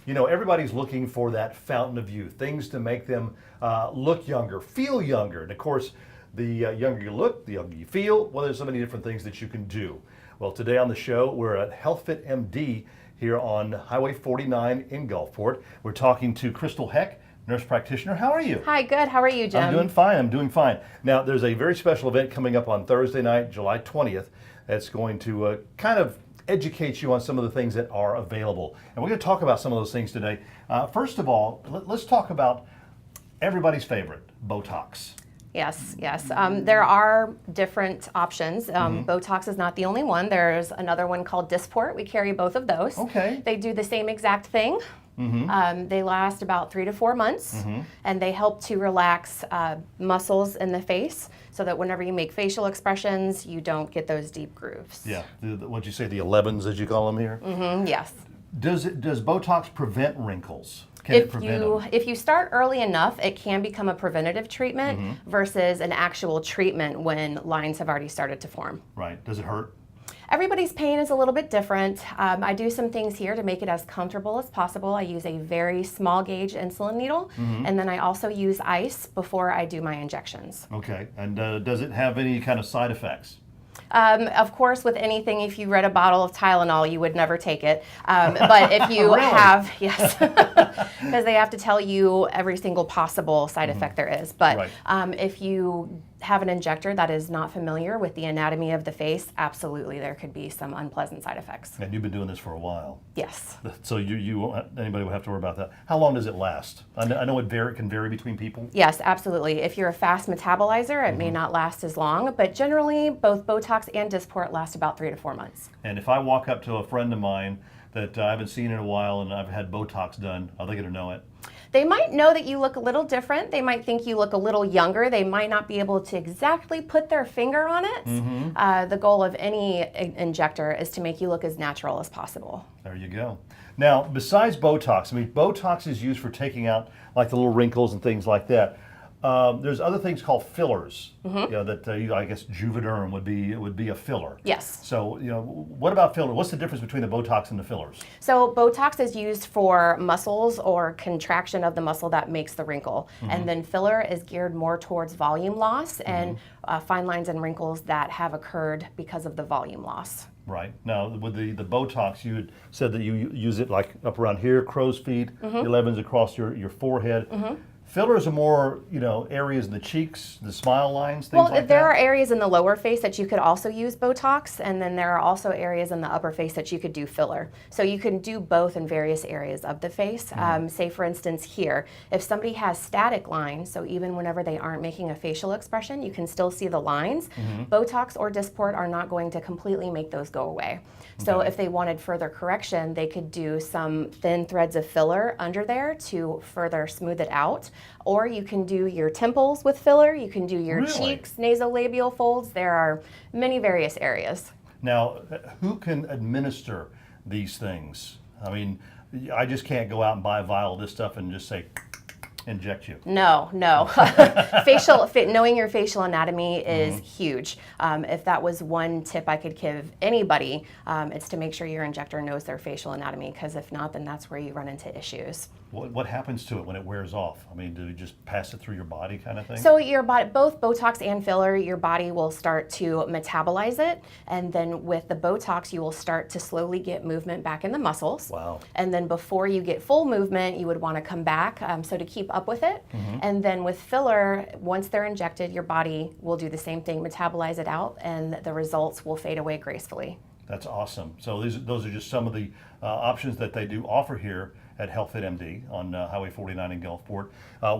You know, everybody's looking for that fountain of youth, things to make them look younger, feel younger. And of course, the younger you look, the younger you feel. Well, there's so many different things that you can do. Well, today on the show, we're at HealthFit MD here on Highway 49 in Gulfport. We're talking to Crystal Heck, nurse practitioner. How are you? Hi, good. How are you, Jim? I'm doing fine. I'm doing fine. Now, there's a very special event coming up on Thursday night, July 20th, that's going to kind of educate you on some of the things that are available. And we're going to talk about some of those things today. First of all, let's talk about everybody's favorite, Botox. Yes. There are different options. Botox is not the only one. There's another one called Dysport. We carry both of those. Okay. They do the same exact thing. They last about 3 to 4 months, and they help to relax muscles in the face so that whenever you make facial expressions, you don't get those deep grooves. Yeah, what'd you say, the 11s as you call them here? Yes. Does Botox prevent wrinkles? Can it prevent them? If you start early enough, it can become a preventative treatment versus an actual treatment when lines have already started to form. Right. Does it hurt? Everybody's pain is a little bit different. I do some things here to make it as comfortable as possible. I use a very small gauge insulin needle, and then I also use ice before I do my injections. Okay. And does it have any kind of side effects? Of course, with anything, if you read a bottle of Tylenol, you would never take it. But if you have, yes, because they have to tell you every single possible side effect there is. But if you have an injector that is not familiar with the anatomy of the face, absolutely there could be some unpleasant side effects. And you've been doing this for a while. Yes. So you won't, anybody will have to worry about that. How long does it last? I know it can vary between people. Yes, absolutely. If you're a fast metabolizer, it may not last as long, but generally both Botox and Dysport last about 3 to 4 months. And if I walk up to a friend of mine that I haven't seen in a while and I've had Botox done, are they going to know it? They might know that you look a little different. They might think you look a little younger. They might not be able to exactly put their finger on it. The goal of any injector is to make you look as natural as possible. There you go. Now, besides Botox, I mean, Botox is used for taking out like the little wrinkles and things like that. There's other things called fillers. You know, that I guess Juvederm would be a filler. Yes. So, you know, what about filler? What's the difference between the Botox and the fillers? So Botox is used for muscles or contraction of the muscle that makes the wrinkle, and then filler is geared more towards volume loss and fine lines and wrinkles that have occurred because of the volume loss. Right. Now, with the Botox, you had said that you use it like up around here, crow's feet, the 11s across your forehead. Fillers are more, you know, areas in the cheeks, the smile lines, things like that? Well, there are areas in the lower face that you could also use Botox, and then there are also areas in the upper face that you could do filler. So you can do both in various areas of the face. Say, for instance, here, if somebody has static lines, so even whenever they aren't making a facial expression, you can still see the lines. Botox or Dysport are not going to completely make those go away. So if they wanted further correction, they could do some thin threads of filler under there to further smooth it out. Or you can do your temples with filler, you can do your cheeks, nasolabial folds. There are many various areas. Now, who can administer these things? I mean, I just can't go out and buy a vial of this stuff and just say, inject you. No. Knowing your facial anatomy is huge. If that was one tip I could give anybody, it's to make sure your injector knows their facial anatomy, because if not, then that's where you run into issues. What happens to it when it wears off? I mean, do you just pass it through your body kind of thing? So your body, both Botox and filler, your body will start to metabolize it, and then with the Botox, you will start to slowly get movement back in the muscles. Wow. And then before you get full movement, you would want to come back, so to keep up with it. And then with filler, once they're injected, your body will do the same thing, metabolize it out, and the results will fade away gracefully. That's awesome. So those are just some of the options that they do offer here at HealthFit MD on Highway 49 in Gulfport.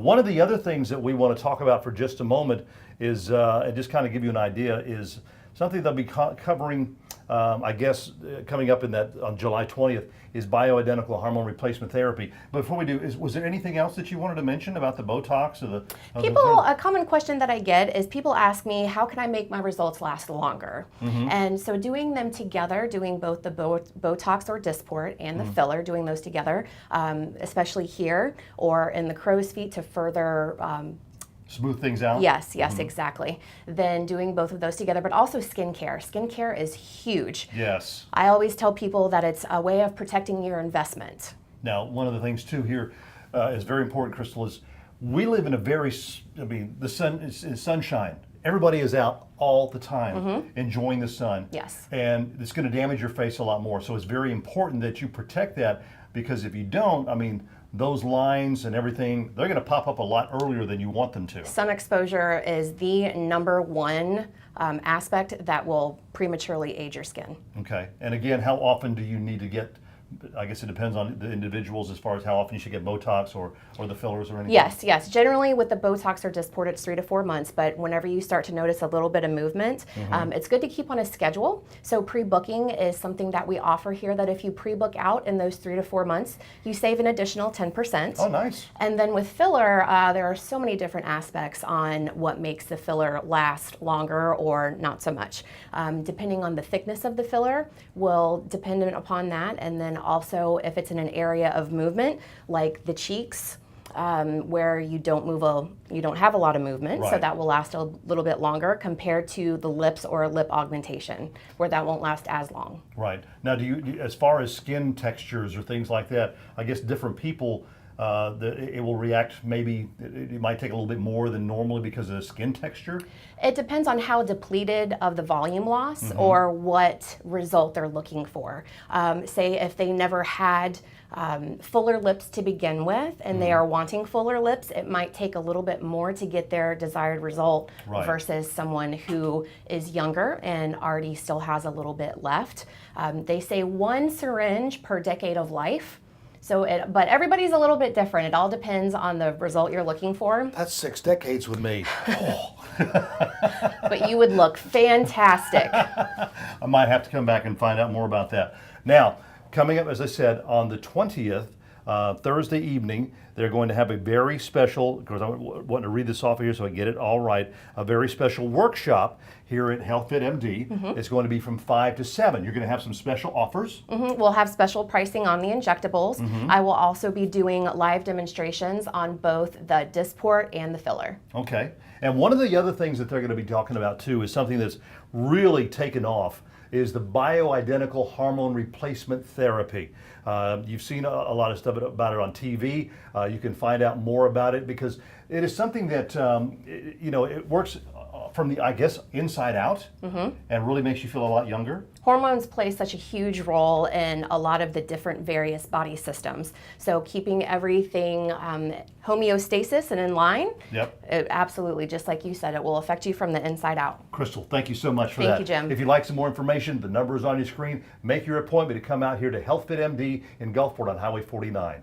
One of the other things that we want to talk about for just a moment is, and just kind of give you an idea, is something they'll be covering, I guess, coming up on July 20th, is bioidentical hormone replacement therapy. But before we do, was there anything else that you wanted to mention about the Botox or a common question that I get is people ask me, how can I make my results last longer? And so doing them together, doing both the Botox or Dysport and the filler, doing those together, especially here or in the crow's feet to further smooth things out? Yes, exactly. Then doing both of those together, but also skincare. Skincare is huge. Yes. I always tell people that it's a way of protecting your investment. Now, one of the things too here is very important, Crystal, is we live in a very, the sun is sunshine. Everybody is out all the time enjoying the sun. Yes. And it's going to damage your face a lot more. So it's very important that you protect that, because if you don't, those lines and everything, they're going to pop up a lot earlier than you want them to. Sun exposure is the number one aspect that will prematurely age your skin. Okay. And again, how often do you need to get, I guess it depends on the individuals as far as how often you should get Botox or the fillers or anything? Yes. Generally with the Botox or Dysport, it's 3 to 4 months, but whenever you start to notice a little bit of movement, it's good to keep on a schedule. So pre-booking is something that we offer here, that if you pre-book out in those 3 to 4 months, you save an additional 10%. Oh, nice. And then with filler, there are so many different aspects on what makes the filler last longer or not so much. Depending on the thickness of the filler will depend upon that, and then also if it's in an area of movement like the cheeks, where you don't have a lot of movement, so Right. that will last a little bit longer compared to the lips or a lip augmentation, where that won't last as long. Right. Now, do you, as far as skin textures or things like that, I guess different people, it will react, maybe it might take a little bit more than normally because of the skin texture? It depends on how depleted of the volume loss or what result they're looking for. Say if they never had fuller lips to begin with and they are wanting fuller lips, it might take a little bit more to get their desired result Right. versus someone who is younger and already still has a little bit left. They say 1 syringe per decade of life. But everybody's a little bit different. It all depends on the result you're looking for. That's 6 decades with me. But you would look fantastic. I might have to come back and find out more about that. Now, coming up, as I said, on the 20th, Thursday evening, they're going to have a very special, because I want to read this off of here so I get it all right, a very special workshop here at HealthFit MD. It's going to be from 5 to 7. You're going to have some special offers. We'll have special pricing on the injectables. I will also be doing live demonstrations on both the Dysport and the filler. Okay. And one of the other things that they're going to be talking about too is something that's really taken off, is the bioidentical hormone replacement therapy. You've seen a lot of stuff about it on TV. You can find out more about it because it is something that, it works from the, I guess, inside out and really makes you feel a lot younger. Hormones play such a huge role in a lot of the different various body systems. So keeping everything homeostasis and in line, it absolutely, just like you said, it will affect you from the inside out. Crystal, thank you so much for that. Thank you, Jim. If you'd like some more information, the number is on your screen. Make your appointment to come out here to HealthFit MD in Gulfport on Highway 49.